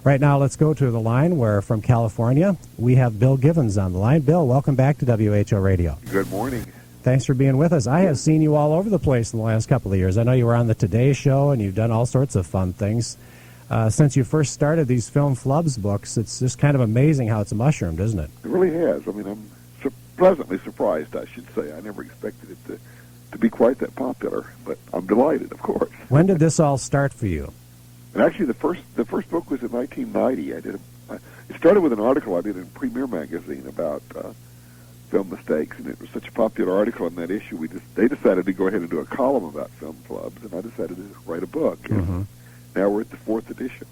Right now, let's go to the line where, from California, we have Bill Givens on the line. Bill, welcome back to WHO Radio. Good morning. Thanks for being with us. I have seen you all over the place in the last couple of years. I know you were on the Today Show, and you've done all sorts of fun things. Since you first started these Film Flubs books, it's just kind of amazing how it's mushroomed, isn't it? It really has. I mean, I'm pleasantly surprised, I should say. I never expected it to be quite that popular, but I'm delighted, of course. When did this all start for you? And actually, the first book was in 1990. It started with an article I did in Premier magazine about film mistakes, and it was such a popular article in that issue. They decided to go ahead and do a column about film flubs, and I decided to write a book. And now we're at the 4th edition.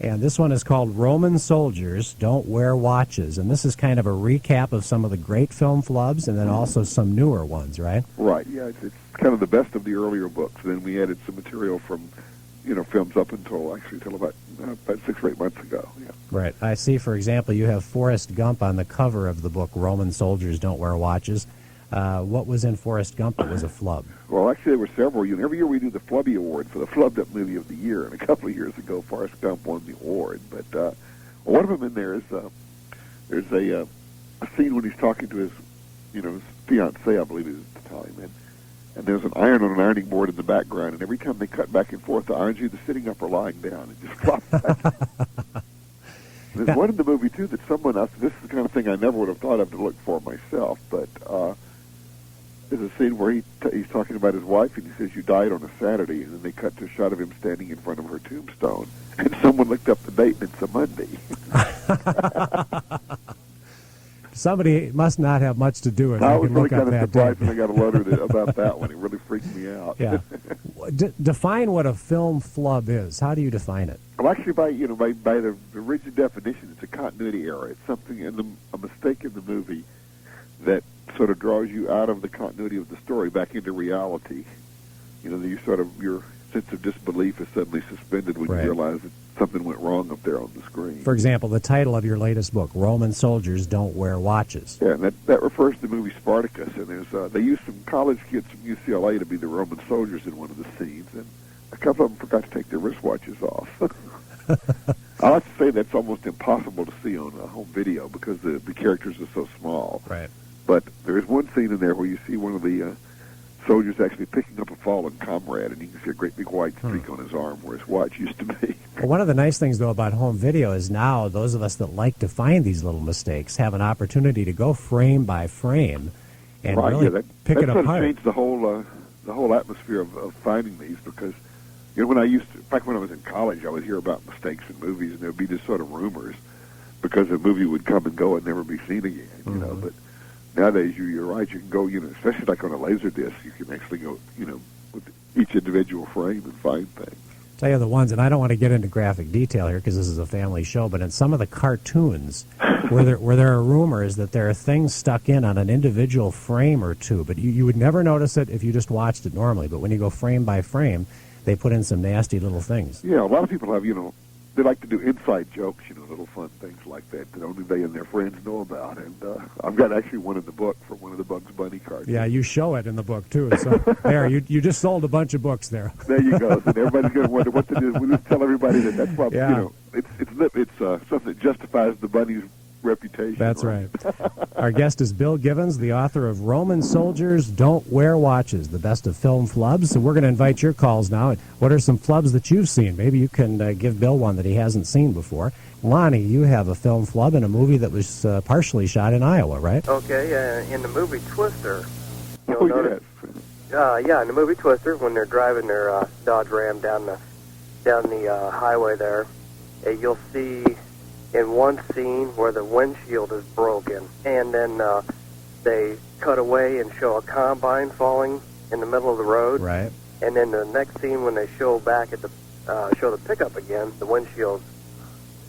And this one is called Roman Soldiers Don't Wear Watches, and this is kind of a recap of some of the great film flubs, and then also some newer ones, right? Right. Yeah, it's kind of the best of the earlier books. Then we added some material from films up until about 6 or 8 months ago. Yeah. Right. I see, for example, you have Forrest Gump on the cover of the book, Roman Soldiers Don't Wear Watches. What was in Forrest Gump that was a flub? Well, actually, there were several. Every year we do the Flubby Award for the Flubbed Up Movie of the Year, and a couple of years ago, Forrest Gump won the award. But one of them in there is there's a scene when he's talking to his fiancée, I believe it is at the time, and there's an iron on an ironing board in the background, and every time they cut back and forth, the iron's either sitting up or lying down. It just flops back. There's one in the movie, too, that this is the kind of thing I never would have thought of to look for myself, but there's a scene where he's talking about his wife, and he says, "You died on a Saturday," and then they cut to a shot of him standing in front of her tombstone, and someone looked up the date, and it's a Monday. Somebody must not have much to do with it. I was really kind of surprised when I got a letter about that one. It really freaked me out. Yeah. Define what a film flub is. How do you define it? Well, actually, by the rigid definition, it's a continuity error. It's something a mistake in the movie that sort of draws you out of the continuity of the story back into reality. Your sense of disbelief is suddenly suspended when you realize that something went wrong up there on the screen. For example, the title of your latest book, Roman Soldiers Don't Wear Watches. Yeah, and that refers to the movie Spartacus, and they used some college kids from UCLA to be the Roman soldiers in one of the scenes, and a couple of them forgot to take their wristwatches off. I like to say that's almost impossible to see on home video because the characters are so small. Right. But there is one scene in there where you see one of the soldiers actually picking up a fallen comrade, and you can see a great big white streak on his arm where his watch used to be. Well, one of the nice things, though, about home video is now those of us that like to find these little mistakes have an opportunity to go frame by frame and really pick it apart. That changed the whole atmosphere of finding these, because when I was in college, I would hear about mistakes in movies, and there would be just sort of rumors because a movie would come and go and never be seen again. But nowadays, you're right. You can go, especially like on a laser disc, you can actually go, with each individual frame and find things. Tell you the ones, and I don't want to get into graphic detail here because this is a family show, but in some of the cartoons where there are rumors that there are things stuck in on an individual frame or two, but you would never notice it if you just watched it normally. But when you go frame by frame, they put in some nasty little things. Yeah, a lot of people have, they like to do inside jokes, little fun things like that only they and their friends know about. And I've got actually one in the book for one of the Bugs Bunny cards. Yeah, you show it in the book, too. So there, you just sold a bunch of books there. There you go. So everybody's going to wonder what to do. We just tell everybody that's what, it's something that justifies the bunny's reputation. That's right. Our guest is Bill Givens, the author of Roman Soldiers Don't Wear Watches, the best of film flubs. So we're going to invite your calls now. What are some flubs that you've seen? Maybe you can give Bill one that he hasn't seen before. Lonnie, you have a film flub in a movie that was partially shot in Iowa, right? Okay, in the movie Twister. Yes. In the movie Twister, when they're driving their Dodge Ram down the highway there, you'll see in one scene where the windshield is broken, and then they cut away and show a combine falling in the middle of the road. Right. And then the next scene when they show back at show the pickup again, the windshield's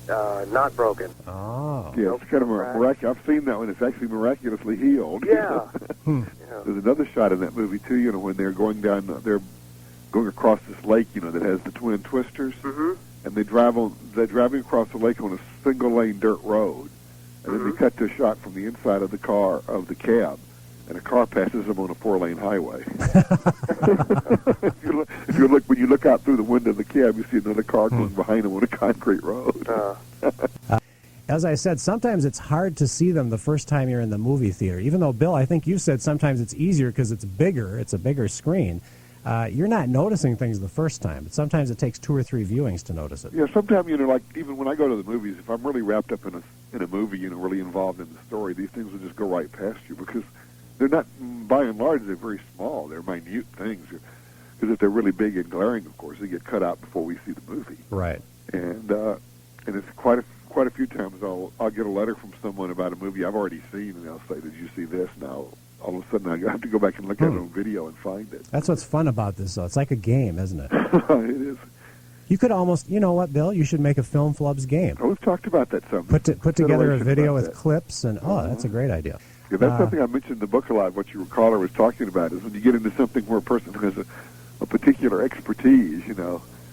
not broken. Oh. Yeah, it's kind of miraculous. I've seen that one. It's actually miraculously healed. Yeah. There's another shot in that movie too. When they're going across this lake, that has the twin twisters. Mm-hmm. And they're driving across the lake on a single lane dirt road, and then they cut to a shot from the inside of the car, of the cab, and a car passes them on a 4-lane highway. When you look out through the window of the cab, you see another car going behind them on a concrete road. As I said, sometimes it's hard to see them the first time you're in the movie theater. Even though, Bill, I think you said sometimes it's easier because it's bigger. It's a bigger screen. You're not noticing things the first time, but sometimes it takes 2 or 3 viewings to notice it. Yeah, sometimes, like even when I go to the movies, if I'm really wrapped up in a movie, really involved in the story, these things will just go right past you because they're not, by and large, they're very small. They're minute things. Because if they're really big and glaring, of course, they get cut out before we see the movie. Right. And it's quite a few times I'll get a letter from someone about a movie I've already seen, and they'll say, "Did you see this?" Now, all of a sudden, I have to go back and look at it on video and find it. That's what's fun about this, though. It's like a game, isn't it? It is. You could almost, you know what, Bill? You should make a Film Flubs game. Oh, we've talked about that some. Put together a video with clips, and that's a great idea. Yeah, that's something I mentioned in the book a lot. What your caller was talking about is when you get into something where a person has a particular expertise,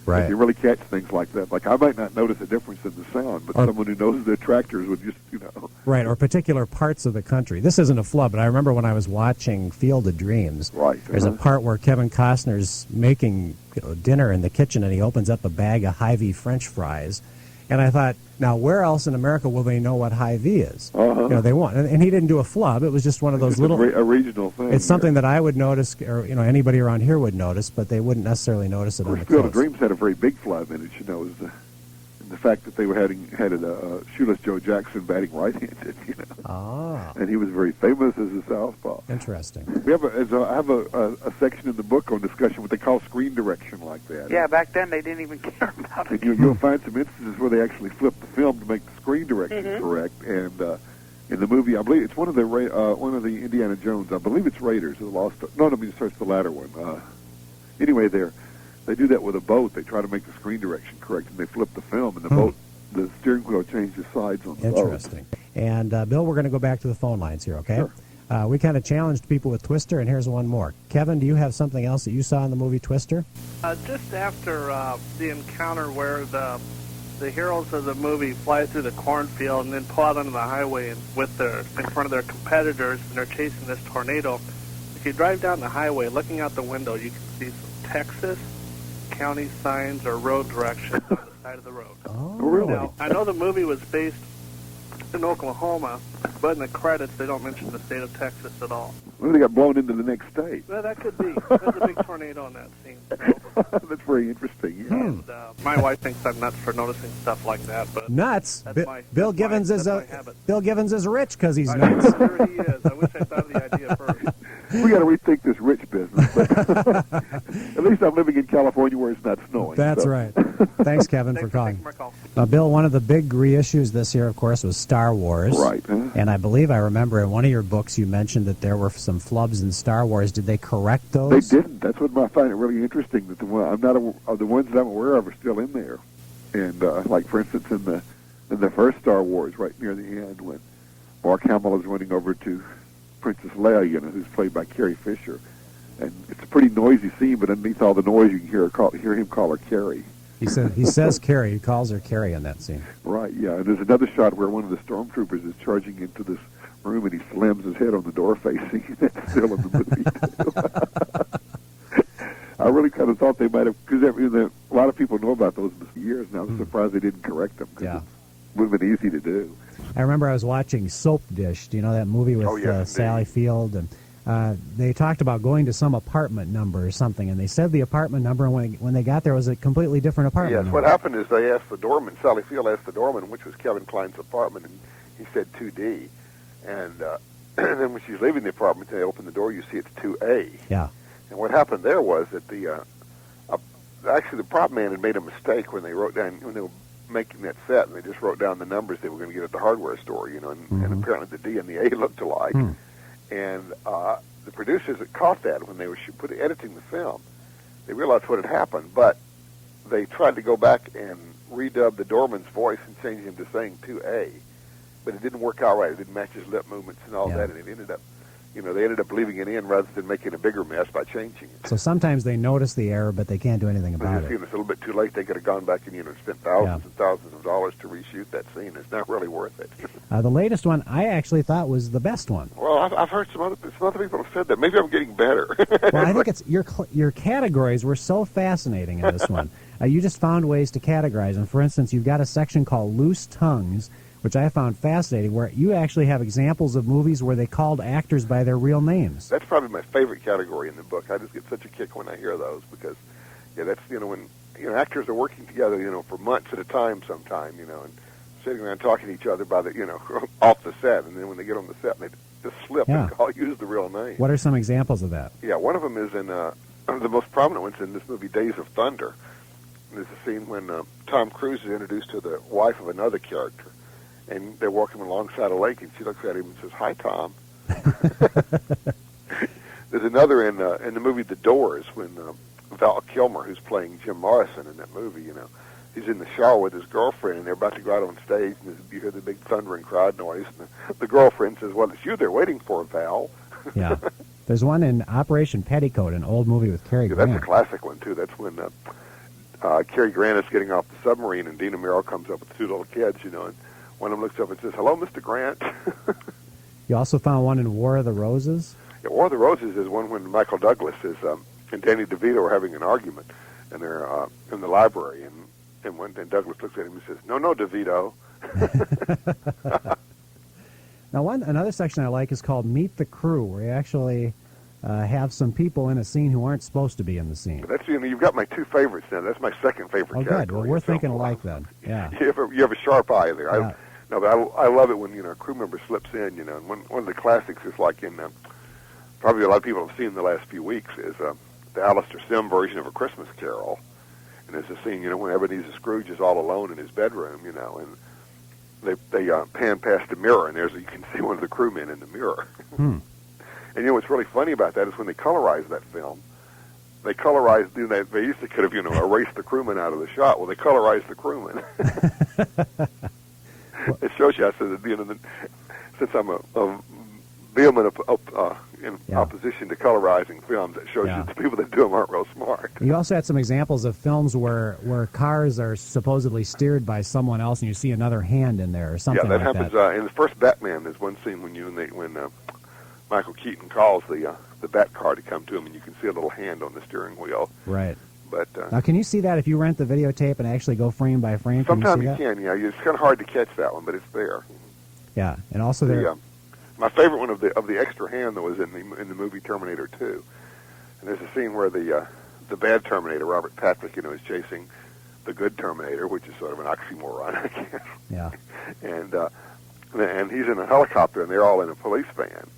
Right. Like you really catch things like that. Like I might not notice a difference in the sound, but someone who knows the tractors would just, Right, or particular parts of the country. This isn't a flub, but I remember when I was watching Field of Dreams. Right. There's a part where Kevin Costner's making dinner in the kitchen, and he opens up a bag of Hy-Vee French fries. And I thought, now where else in America will they know what Hy-Vee is? They won't. And he didn't do a flub. It was just one of those little... a regional thing. It's something that I would notice, or anybody around here would notice, but they wouldn't necessarily notice it on the coast. Field of Dreams had a very big flub in it, is the fact that they had a Shoeless Joe Jackson batting right-handed, And he was very famous as a southpaw. Interesting. I have a section in the book on discussion what they call screen direction like that. Yeah, back then they didn't even care about it. And you'll find some instances where they actually flip the film to make the screen direction correct. And in the movie, I believe it's one of the Indiana Jones. I believe it's Raiders of the Lost. No, it's the latter one. Anyway, they do that with a boat. They try to make the screen direction correct, and they flip the film, and the boat, the steering wheel changes sides on the boat. Interesting. And, Bill, we're going to go back to the phone lines here, okay? Sure. We kind of challenged people with Twister, and here's one more. Kevin, do you have something else that you saw in the movie Twister? Just after the encounter where the heroes of the movie fly through the cornfield and then pull out onto the highway in front of their competitors, and they're chasing this tornado, if you drive down the highway, looking out the window, you can see some Texas county signs or road directions on the side of the road. Oh, really? Now, I know the movie was based in Oklahoma, but in the credits they don't mention the state of Texas at all. Well, they got blown into the next state. Well, that could be. There's a big tornado in that scene. So. That's very interesting. Yeah. And, my wife thinks I'm nuts for noticing stuff like that. But nuts? Bill Givens is rich because he's nuts. nuts. Sure he is. I wish I thought of the idea first. We got to rethink this rich business. But at least I'm living in California where it's not snowing. That's right. Thanks, Kevin, for calling. Bill, one of the big reissues this year, of course, was Star Wars. Right. And I believe I remember in one of your books you mentioned that there were some flubs in Star Wars. Did they correct those? They didn't. That's what I find it really interesting. That the ones that I'm aware of are still in there. And like, for instance, in the first Star Wars, right near the end, when Mark Hamill is running over to Princess Leia, who's played by Carrie Fisher, and it's a pretty noisy scene, but underneath all the noise, you can hear him call her Carrie. He says Carrie. He calls her Carrie in that scene. Right. Yeah. And there's another shot where one of the stormtroopers is charging into this room, and he slams his head on the door facing. That's still in the movie. I really kind of thought they might have, because a lot of people know about those for years, and I was surprised they didn't correct them. Because it would have been easy to do. I remember I was watching Soap Dish. Do you know that movie with Sally Field? And they talked about going to some apartment number or something, and they said the apartment number, and when they got there, it was a completely different apartment number. What happened is they asked the doorman, Sally Field asked the doorman, which was Kevin Kline's apartment, and he said 2D. And then when she's leaving the apartment, they open the door, you see it's 2A. Yeah. And what happened there was that actually the prop man had made a mistake when they were making that set, and they just wrote down the numbers they were going to get at the hardware store, and apparently the D and the A looked alike. And the producers that caught that when they were editing the film, they realized what had happened, but they tried to go back and redub the doorman's voice and change him to saying 2A, but it didn't work out right. It didn't match his lip movements and all that, and it ended up, they ended up leaving it in rather than making a bigger mess by changing it. So sometimes they notice the error, but they can't do anything about it. It's a little bit too late. They could have gone back and spent thousands and thousands of dollars to reshoot that scene. It's not really worth it. The latest one I actually thought was the best one. Well, I've heard some other people have said that. Maybe I'm getting better. Well, I think it's your categories were so fascinating in this one. You just found ways to categorize them. For instance, you've got a section called Loose Tongues, which I found fascinating, where you actually have examples of movies where they called actors by their real names. That's probably my favorite category in the book. I just get such a kick when I hear those because, that's, when, actors are working together, for months at a time sometime, and sitting around talking to each other by the, off the set, and then when they get on the set, they just slip and use the real name. What are some examples of that? Yeah, one of them is in, the most prominent one's in this movie, Days of Thunder. There's a scene when Tom Cruise is introduced to the wife of another character. And they're walking alongside a lake, and she looks at him and says, "Hi, Tom." There's another in the movie The Doors when Val Kilmer, who's playing Jim Morrison in that movie, he's in the shower with his girlfriend, and they're about to go out on stage, and you hear the big thundering crowd noise, and the girlfriend says, "Well, it's you they're waiting for, Val." Yeah. There's one in Operation Petticoat, an old movie with Cary Grant. That's a classic one, too. That's when Cary Grant is getting off the submarine, and Dina Merrill comes up with the two little kids, and one of them looks up and says, "Hello, Mr. Grant." You also found one in War of the Roses? Yeah, War of the Roses is one when Michael Douglas and Danny DeVito are having an argument, and they're in the library, and Douglas looks at him and says, "No, DeVito." Now, another section I like is called Meet the Crew, where you actually have some people in a scene who aren't supposed to be in the scene. That's you've got my two favorites now. That's my second favorite category. Good. Well, we're thinking alike then. Yeah. You have a sharp eye there. Yeah. But I love it when a crew member slips in. And one of the classics is like in probably a lot of people have seen the last few weeks is the Alistair Sim version of A Christmas Carol. And there's a scene when Ebenezer Scrooge is all alone in his bedroom. And they pan past the mirror, and you can see one of the crewmen in the mirror. And what's really funny about that is when they colorized that film, they colorized. They used to could have erased the crewman out of the shot. Well, they colorized the crewman. It shows you. I said since I'm a vehement in opposition to colorizing films, it shows you that the people that do them aren't real smart. You also had some examples of films where cars are supposedly steered by someone else, and you see another hand in there or something like that. Yeah, that happens in the first Batman. There's one scene when Michael Keaton calls the Bat car to come to him, and you can see a little hand on the steering wheel. Right. But now, can you see that if you rent the videotape and actually go frame by frame? Sometimes you can. Yeah, it's kind of hard to catch that one, but it's there. Yeah, and also there. My favorite one of the extra hand that was in the movie Terminator 2, and there's a scene where the bad Terminator, Robert Patrick, is chasing the good Terminator, which is sort of an oxymoron, I guess. Yeah. And he's in a helicopter, and they're all in a police van.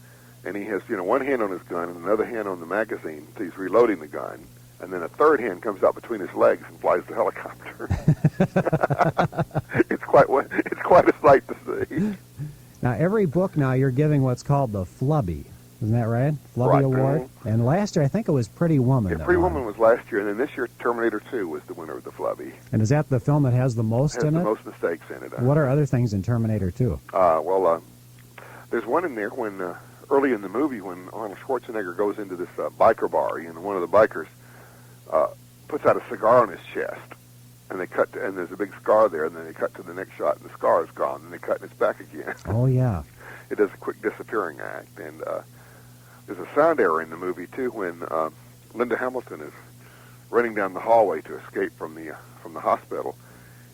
And he has, one hand on his gun and another hand on the magazine. So he's reloading the gun, and then a third hand comes out between his legs and flies the helicopter. It's quite a sight to see. Now, every book now you're giving what's called the Flubby. Isn't that right? Flubby Award. And last year I think it was Pretty Woman. Yeah, Pretty Woman was last year, and then this year Terminator 2 was the winner of the Flubby. And is that the film that has the most in it? Has the most mistakes in it. What are other things in Terminator 2? There's one in there when early in the movie when Arnold Schwarzenegger goes into this biker bar, and one of the bikers puts out a cigar on his chest, and they cut and there's a big scar there, and then they cut to the next shot, and the scar is gone, and they cut and it's back again. Oh yeah. It does a quick disappearing act, and there's a sound error in the movie too when Linda Hamilton is running down the hallway to escape from the hospital,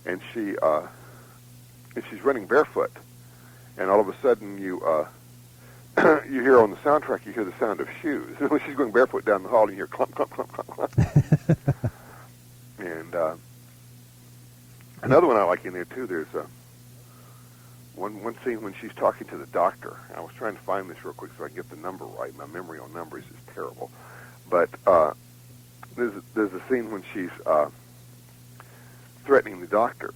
and she's running barefoot, and all of a sudden you hear on the soundtrack, you hear the sound of shoes. When she's going barefoot down the hall, you hear clump, clump, clump, clump, clump. And another one I like in there too. There's one scene when she's talking to the doctor. I was trying to find this real quick so I can get the number right. My memory on numbers is terrible. But there's a scene when she's threatening the doctor,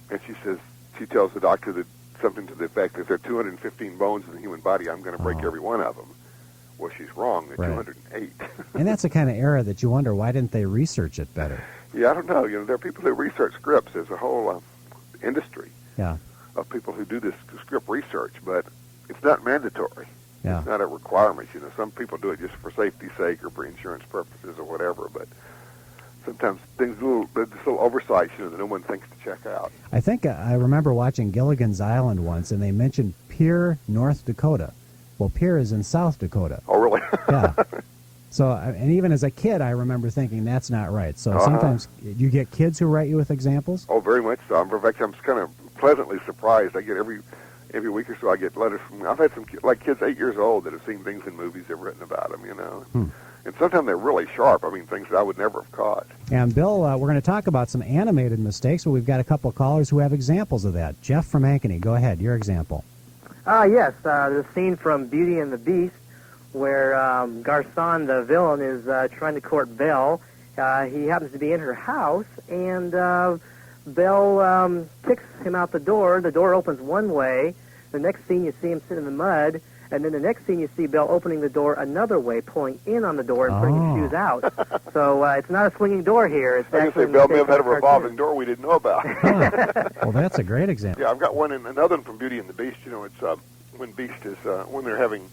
and she tells the doctor that something to the effect that there are 215 bones in the human body. I'm going to break every one of them. Well, she's wrong. There are 208. And that's the kind of era that you wonder, why didn't they research it better? Yeah, I don't know. There are people who research scripts. There's a whole industry of people who do this script research, but it's not mandatory. Yeah. It's not a requirement. You know, some people do it just for safety's sake or for insurance purposes or whatever, but sometimes there's a little oversight, you know, that no one thinks to check out. I think I remember watching Gilligan's Island once, and they mentioned Pierre, North Dakota. Well, Pierre is in South Dakota. Oh, really? Yeah. So, and even as a kid, I remember thinking that's not right. So sometimes you get kids who write you with examples? Oh, very much so. In fact, I'm kind of pleasantly surprised. I get every week or so I get letters from, I've had some like kids 8 years old that have seen things in movies they've written about them, you know. And sometimes they're really sharp. I mean, things that I would never have caught. And Bill, we're going to talk about some animated mistakes, but we've got a couple of callers who have examples of that. Jeff from Ankeny, go ahead, your example. Yes, the scene from Beauty and the Beast where Garcon, the villain, is trying to court Belle. He happens to be in her house, and Belle kicks him out the door. The door opens one way. The next scene, you see him sit in the mud. And then the next scene, you see Belle opening the door another way, pulling in on the door and putting his shoes out. So it's not a swinging door here. It's I actually can say Belle may have had a revolving door we didn't know about. Well, that's a great example. Yeah, I've got another one from Beauty and the Beast. You know, it's when Beast is when they're having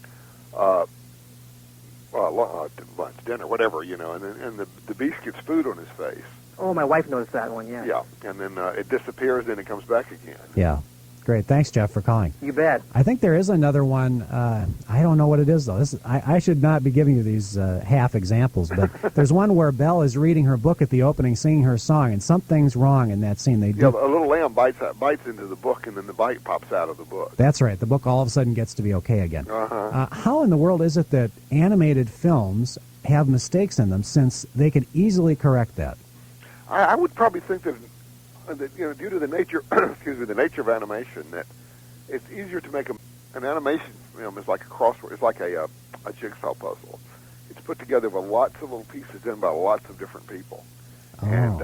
lunch, dinner, whatever. You know, and the Beast gets food on his face. Oh, my wife noticed that one. Yeah. Yeah, and then it disappears, then it comes back again. Yeah. Great. Thanks, Jeff, for calling. You bet. I think there is another one. I don't know what it is, though. I should not be giving you these half examples, but there's one where Belle is reading her book at the opening, singing her song, and something's wrong in that scene. Yeah, a little lamb bites into the book, and then the bite pops out of the book. That's right. The book all of a sudden gets to be okay again. How in the world is it that animated films have mistakes in them, since they could easily correct that? I would probably think that you know, due to the nature, the nature of animation, that it's easier to make an animation film is like a crossword. It's like a jigsaw puzzle. It's put together with lots of little pieces done by lots of different people, and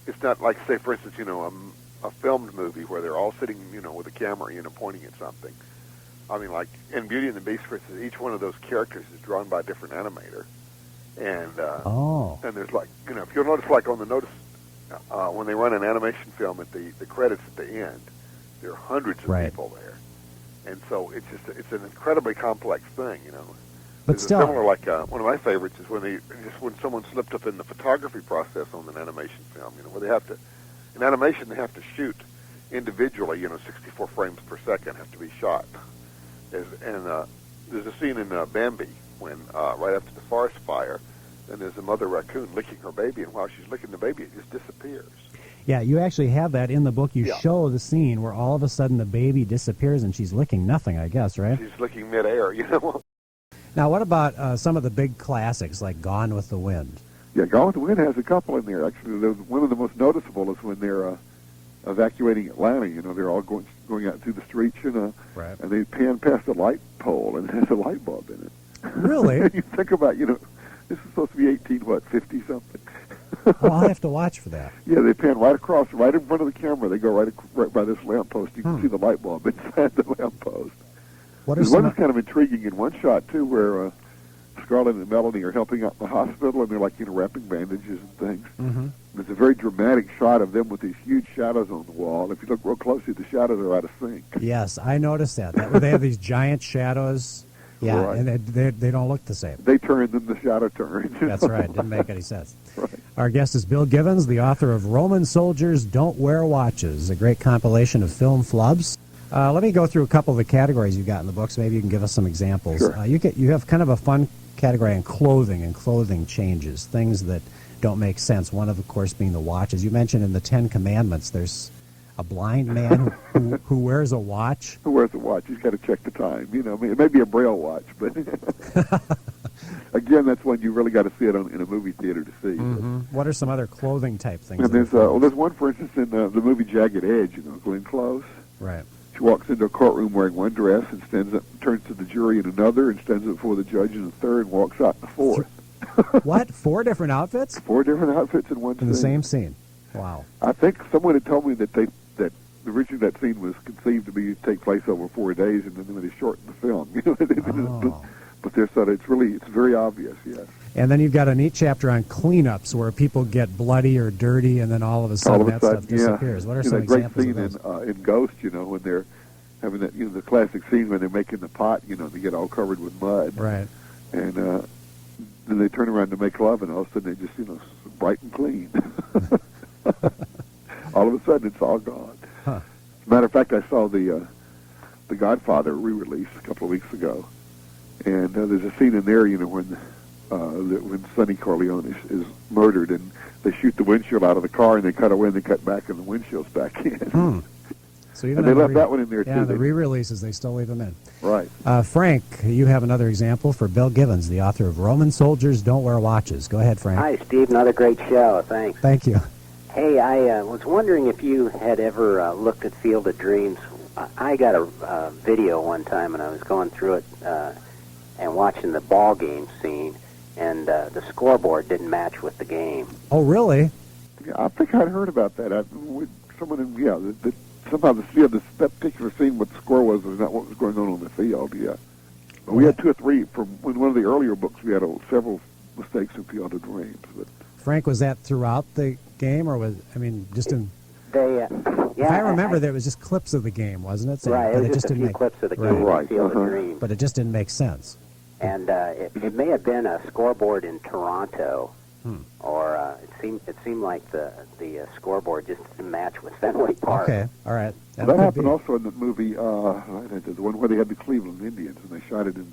it's not like, say, for instance, you know, a filmed movie where they're all sitting, you know, with a camera, you know, pointing at something. I mean, like in Beauty and the Beast, for instance, each one of those characters is drawn by a different animator, and and there's like, you know, if you'll notice, like on the notice. When they run an animation film at the credits at the end, there are hundreds of people there, and so it's an incredibly complex thing, you know. But still, similar, like one of my favorites is when someone slipped up in the photography process on an animation film, you know, where they have to, in animation they have to shoot individually, you know, 64 frames per second have to be shot, and there's a scene in Bambi when right after the forest fire. And there's a mother raccoon licking her baby, and while she's licking the baby, it just disappears. Yeah, you actually have that in the book. You show the scene where all of a sudden the baby disappears and she's licking nothing, I guess, right? She's licking midair, you know. Now, what about some of the big classics like Gone with the Wind? Yeah, Gone with the Wind has a couple in there. Actually, one of the most noticeable is when they're evacuating Atlanta. You know, they're all going out through the streets, you know, and they pan past a light pole, and there's a light bulb in it. Really? You think about, you know, this is supposed to be 50 something. Oh, I'll have to watch for that. Yeah, they pan right across, right in front of the camera. They go right by this lamppost. You can see the light bulb inside the lamppost. There's one that's kind of intriguing in one shot, too, where Scarlett and Melanie are helping out in the hospital, and they're like, you know, wrapping bandages and things. There's a very dramatic shot of them with these huge shadows on the wall. If you look real closely, the shadows are out of sync. Yes, I noticed that where they have these giant shadows. Yeah, right. And they don't look the same. They turn, then the shadow turns. That's right. Didn't make any sense. Right. Our guest is Bill Givens, the author of Roman Soldiers Don't Wear Watches, a great compilation of film flubs. Let me go through a couple of the categories you've got in the book, so maybe you can give us some examples. Sure. You have kind of a fun category on clothing and clothing changes, things that don't make sense. One of course, being the watches. You mentioned in the 10 Commandments there's a blind man who wears a watch. Who wears a watch? He's got to check the time. You know, it may be a Braille watch, but again, that's one you really got to see it in a movie theater to see. What are some other clothing type things? And there's one, for instance, in the movie Jagged Edge. You know, Glenn Close. Right. She walks into a courtroom wearing one dress and stands up, turns to the jury in another, and stands up before the judge in a third, and walks out in a fourth. What? 4 different outfits? 4 different outfits in one scene. In the same scene. Wow. I think someone had told me that originally that scene was conceived to take place over 4 days, and then they shortened the film. You know, but it's very obvious. Yes. And then you've got a neat chapter on cleanups where people get bloody or dirty, and then all of a sudden that stuff disappears. What are some examples of those? Great scene in Ghost, you know, when they're having that, the classic scene when they're making the pot, they get all covered with mud. Right. And then they turn around to make love, and all of a sudden they just, bright and clean. All of a sudden it's all gone. Huh. As a matter of fact, I saw the Godfather re-release a couple of weeks ago, and there's a scene in there, when Sonny Corleone is murdered, and they shoot the windshield out of the car, and they cut away, and they cut back, and the windshield's back in. So even and they left that one in there, too. Yeah, the re-releases, they still leave them in. Right. Frank, you have another example for Bill Givens, the author of Roman Soldiers Don't Wear Watches. Go ahead, Frank. Hi, Steve. Another great show. Thanks. Thank you. Hey, I was wondering if you had ever looked at Field of Dreams. I got a video one time, and I was going through it and watching the ball game scene, and the scoreboard didn't match with the game. Oh, really? Yeah, I think I'd heard about that. Somehow that particular scene, what the score was not what was going on the field. Yeah, but we had 2 or 3 from in one of the earlier books. We had several mistakes in Field of Dreams. But Frank, was that throughout the game, or just in? They, if I remember, there was just clips of the game, wasn't it? So, right, but it was just a few clips of the game. Right. Field of Dreams. But it just didn't make sense. And it may have been a scoreboard in Toronto. Or it seemed like the scoreboard just didn't match with Fenway Park. Okay, all right. That happened also in the movie, the one where they had the Cleveland Indians, and they shot it in.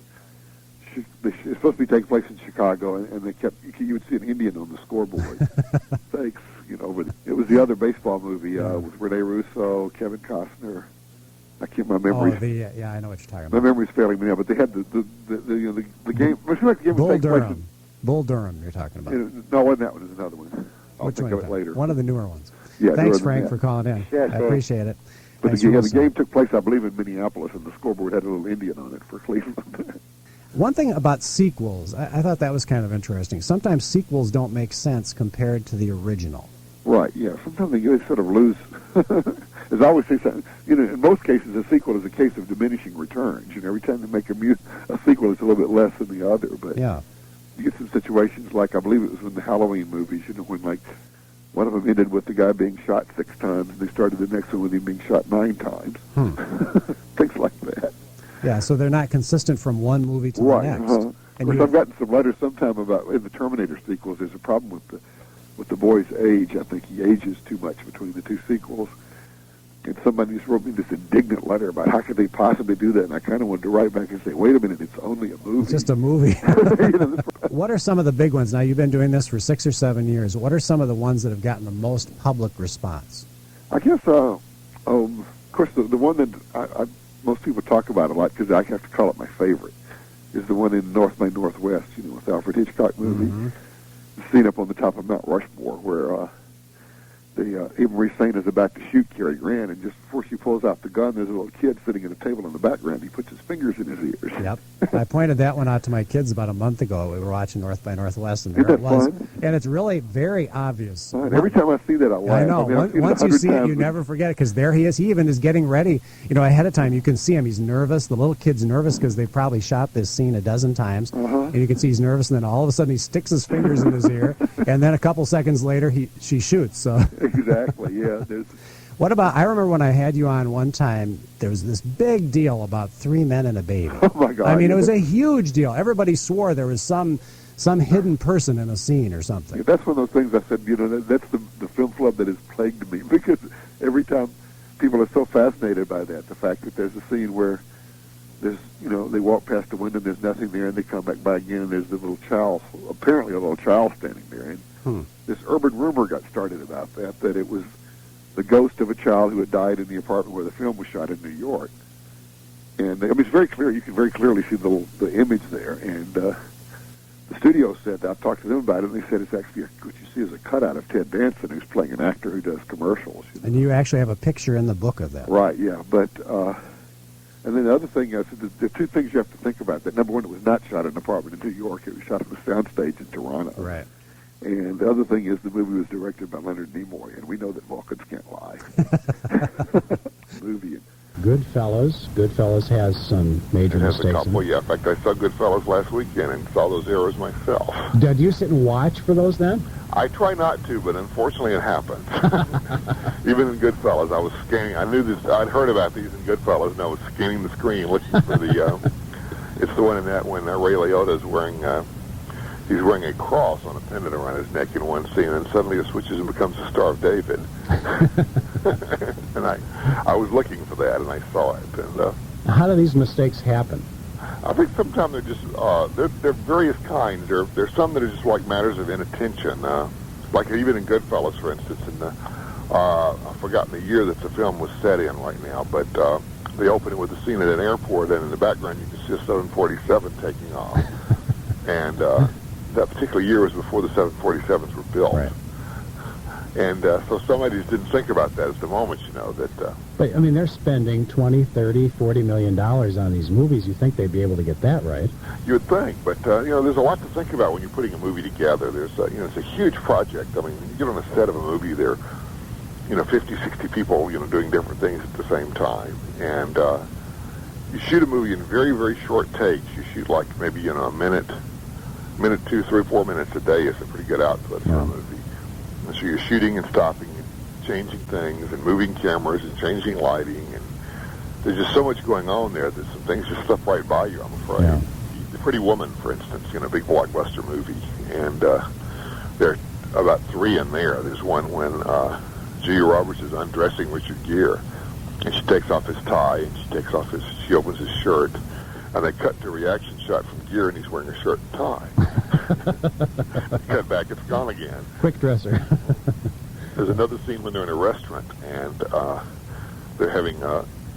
It's supposed to be taking place in Chicago, and they you would see an Indian on the scoreboard. Thanks, but it was the other baseball movie with Rene Russo, Kevin Costner. I can't remember. Oh, I know what you're talking about. My memory's failing me now, but they had the game. It seemed like the game was taking place in, Bull Durham, you're talking about. No, wasn't that one? Is another one. I'll think of it later. One of the newer ones. Yeah, thanks, Frank, for calling in. Sure, I appreciate it. But the game took place, I believe, in Minneapolis, and the scoreboard had a little Indian on it for Cleveland. One thing about sequels, I thought that was kind of interesting. Sometimes sequels don't make sense compared to the original. Right, yeah. Sometimes they sort of lose. As I always say, in most cases, a sequel is a case of diminishing returns. Every time they make a sequel, it's a little bit less than the other. But yeah. You get some situations like, I believe it was in the Halloween movies, when like one of them ended with the guy being shot 6 times, and they started the next one with him being shot 9 times. Things like that. Yeah, so they're not consistent from one movie to the next. Of course, I've gotten some letters sometime about in the Terminator sequels. There's a problem with the boy's age. I think he ages too much between the 2 sequels. And somebody just wrote me this indignant letter about how could they possibly do that. And I kind of wanted to write back and say, wait a minute, it's only a movie. It's just a movie. What are some of the big ones? Now, you've been doing this for 6 or 7 years. What are some of the ones that have gotten the most public response? I guess, of course, the one that most people talk about a lot, because I have to call it my favorite, is the one in North by Northwest, with the Alfred Hitchcock movie. The scene up on the top of Mount Rushmore where Eva Marie Saint is about to shoot Cary Grant, and just before she pulls out the gun, there's a little kid sitting at a table in the background. He puts his fingers in his ears. Yep. I pointed that one out to my kids about a month ago. We were watching North by Northwest, and there it was. Fun? And it's really very obvious. Every time I see that, I laugh. I know. Once you see it, you never forget it, because there he is. He even is getting ready. Ahead of time, you can see him. He's nervous. The little kid's nervous because they've probably shot this scene a dozen times. And you can see he's nervous, and then all of a sudden he sticks his fingers in his ear, and then a couple seconds later she shoots. So exactly, yeah. What about, I remember when I had you on one time, there was this big deal about 3 men and a baby. Oh, my God. It was a huge deal. Everybody swore there was some hidden person in a scene or something. Yeah, that's one of those things I said, that's the film club that has plagued me, because every time people are so fascinated by that, the fact that there's a scene where there's, they walk past the window and there's nothing there, and they come back by again, and there's the little child, apparently a little child standing there. And this urban rumor got started about that it was the ghost of a child who had died in the apartment where the film was shot in New York. And it's very clear. You can very clearly see the image there. And the studio said, I talked to them about it, and they said it's actually what you see is a cutout of Ted Danson, who's playing an actor who does commercials. And you actually have a picture in the book of that. Right, yeah. But and then the other thing is, the 2 things you have to think about. That number one, it was not shot in an apartment in New York. It was shot on a soundstage in Toronto. Right. And the other thing is the movie was directed by Leonard Nimoy, and we know that Vulcans can't lie. Movie. Goodfellas. Goodfellas has some major mistakes. It has a couple, yeah. In fact, I saw Goodfellas last weekend and saw those errors myself. Did you sit and watch for those then? I try not to, but unfortunately it happens. Even in Goodfellas, I was scanning. I knew this. I'd heard about these in Goodfellas, and I was scanning the screen looking for the. It's the one in that when Ray Liotta's wearing. He's wearing a cross on a pendant around his neck in one scene, and suddenly it switches and becomes the Star of David. And I was looking for that, and I saw it. And How do these mistakes happen? I think sometimes they're just they're various kinds. There's some that are just like matters of inattention, like even in Goodfellas, for instance. And I've forgotten the year that the film was set in right now, but they open it with a scene at an airport, and in the background you can see a 747 taking off. And that particular year was before the 747s were built. Right. And so somebody just didn't think about that at the moment, you know, that... But, I mean, they're spending $20, $30, $40 million on these movies. You think they'd be able to get that right. You would think, but, you know, there's a lot to think about when you're putting a movie together. There's, you know, it's a huge project. I mean, when you get on a set of a movie, there are, you know, 50, 60 people, you know, doing different things at the same time. And you shoot a movie in very, very short takes. You shoot, like, maybe, you know, a minute, 2, 3, 4 minutes a day is a pretty good output for a movie. And so you're shooting and stopping and changing things and moving cameras and changing lighting, and there's just so much going on there that some things just slip right by you, I'm afraid. Yeah. The Pretty Woman, for instance, you know, a big blockbuster movie, and there are about 3 in there. There's one when Julia Roberts is undressing Richard Gere, and she takes off his tie, and she opens his shirt, and they cut to a reaction shot from Gere, and he's wearing a shirt and tie. Cut back, it's gone again. Quick dresser. There's another scene when they're in a restaurant, and they're having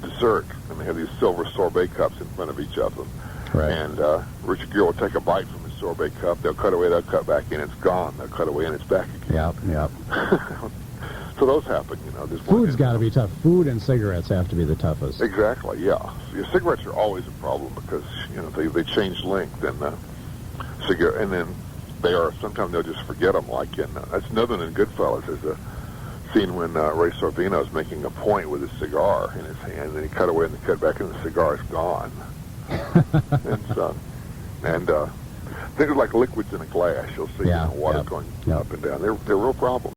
dessert, and they have these silver sorbet cups in front of each of them. Right. And Richard Gere will take a bite from his sorbet cup. They'll cut away, they'll cut back in, it's gone. They'll cut away, and it's back again. Yep. So those happen, you know. Food's got to be tough. Food and cigarettes have to be the toughest. Exactly, yeah. So your cigarettes are always a problem because, you know, they change length, and and then sometimes they'll just forget them, like in, that's another than Goodfellas. There's a scene when Ray Sorvino's making a point with his cigar in his hand, and then he cut away and they cut back and the cigar is gone. and things like liquids in a glass, you'll see, you know, water going up and down. They're real problems.